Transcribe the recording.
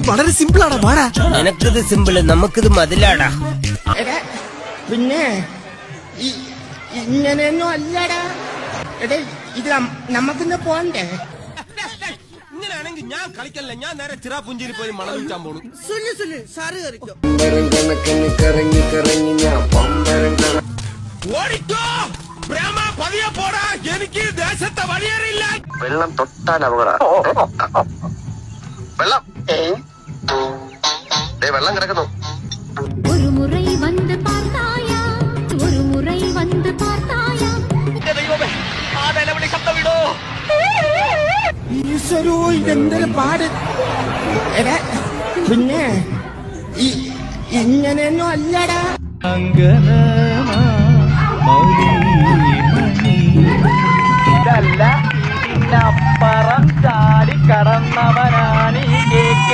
വളരെ സിമ്പിൾ ആടാ, വാടാ. നിനക്കിത് സിമ്പിള്, നമുക്കിത് മതിലാടാ. പിന്നെ ഇങ്ങനെയൊന്നും അല്ലടാ. എടേ ഇത് നമുക്കിന്ന് പോണ്ടേ? ഇങ്ങനെയാണെങ്കിൽ ഞാൻ കളിക്കല്ല, ഞാൻ നേരെ ചിറാപുഞ്ചിരി പോയി മണം വിൽക്കാൻ പോണു. സാറ് കറിക്കോ കറങ്ങി കറങ്ങി ഞാൻ ഓടിക്കോ പ്രേമ, പതിയെ പോടാ, എനിക്ക് ദേശത്തെ വഴിയേറിയില്ല. വെള്ളം തൊട്ടാൽ അപകടം. വെള്ളം വെള്ളം കിടക്കുന്നു. ഒരു മുறை வந்து பார்த்தாயா, ஒரு முறை வந்து பார்த்தாயா. ഈശ്വരോ, ഇതെന്തൊരു പാട്. എടാ പിന്നെ ഇങ്ങനെയൊന്നും അല്ലടാ. ഇതല്ല, ഇതിനപ്പുറം ചാടി കടന്നവനാണ് ഈ KK.